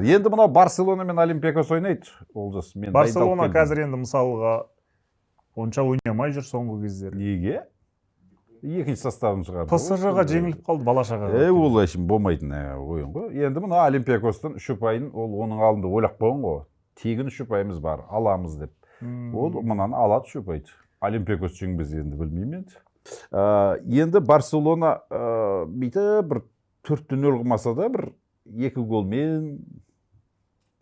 Енді мына Барселона мен Олимпиакос ойнайды. Олжас, мен Барселона қазір енді мысалға онша ойнамай жүр соңғы кездері. Неге? Екінші составын шығарды. ПСЖ-ға жеңіліп қалды балашаға. Ол әшім болмайтын ойын ғой. Енді мына Олимпиакостың 3 ұпайын ол оның алдында ойлап қойған ғой. Тегін 3 ұпайымыз бар, аламыз деп. Ол мынаны алады 3 ұпайды. Олимпиакос жеңбес енді білмеймін енді. Енді Барселона бейті бір 4-0 қылмаса да бір 2 голмен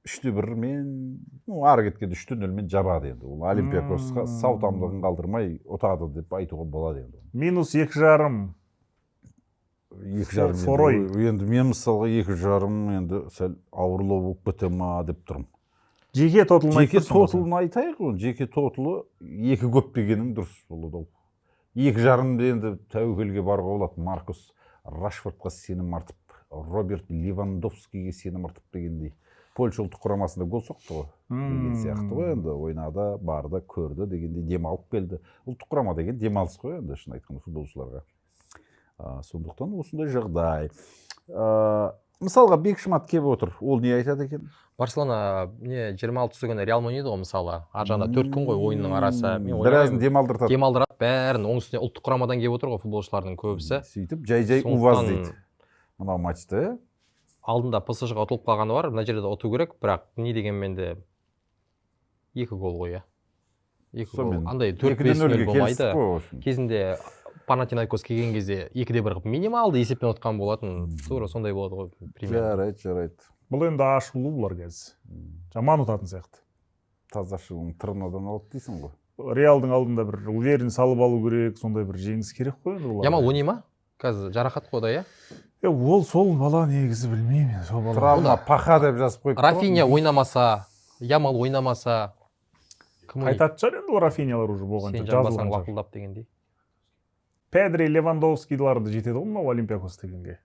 3-1-мен, ары кеткенде 3-0-мен жабады енді. Ол Олимпиакосқа сау тамдығын қалдырмай ұтады деп айтуға болады енді. Минус 2,5. 2,5. Форой. Енді мен мысалға 2,5 енді сәл ауырлау болып кете ма деп тұрмын. Жеке тотылын Жеке тотылын айтайық ғой. Жеке тотылы 2 көп дегенің дұрыс болады. 2,5 енді тәуекелге баруға болады. Маркус Рашфордқа сенім артып, Роберт Левандовскийге сенім артып дегендей. Польша ұлттық құрамасында гол соқты ғой. Деген сияқты ғой енді. Ойнады, барды, көрді дегендей демалып келді. Ұлттық құрама деген демалыс қой енді шын айтқанда футболшыларға. Сондықтан осындай жағдай. Мысалға Бек Шымат келіп отыр. Ол не айтады екен? Барселона 26 күні Реал ойнайды ғой мысалы. Ар жағында 4 күн ғой ойынның арасы. Біразын демалдыртады. Демалдырады бәрін. Оның үстіне ұлттық құрамадан келіп отыр ғой футболшылардың көбісі. Сөйтіп жай-жай уваз дейді. Мынау матчты. Алдында ПСЖ-ға ұтылып қалғаны бар. Мына жерде ұту керек, бірақ не дегенмен де 2 гол ғой. 2 гол. Андай 4-5-0 болмайды. Кезінде Панатинаикос келген кезде 2-1 қылып минималды есеппен ұтқан болатын. Тура сондай болады ғой. Жарайды. Бұл енді ашылу бұлар қазір. Жаман ұтатын сияқты. Тазашылың тырнадан алып дейсің ғой. Реалдың алдында бір уверен салып алу керек, сондай бір жеңіс керек қой. Ямал ойнай ма? Қазір жарақат қой да, я? Ол сол бала негізі білмеймін. Травма, паха деп жазып қойып. Рафиня ойнамаса, Ямал ойнамаса. Қайтат жар енді Рафинялар уже болғанша. Сен жазылған лақылдап дегендей. Педри, Левандовскийларды жетеді ғой мынау Олимпиакос дегенге.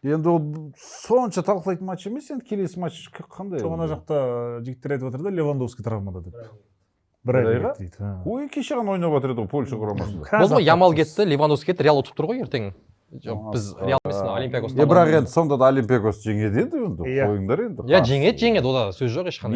Енді ол сонша талқылайтын матч емес, енді келесі матч қандай? Ана жақта жігіттер айтып отыр да Левандовский травмада деп. Бір айға дейді. Ой, кеше ғана ойнап отыр еді Польша құрамасында. Болды ма, Ямал кетті, Левандовский кетті, Реал ұтып тұр ғой ертең. Біз Реал емес, Олимпиакос. Бірақ енді сонда да Олимпиакос жеңеді енді, қойыңдар енді. Жеңеді, ода сөз жоқ ешқандай.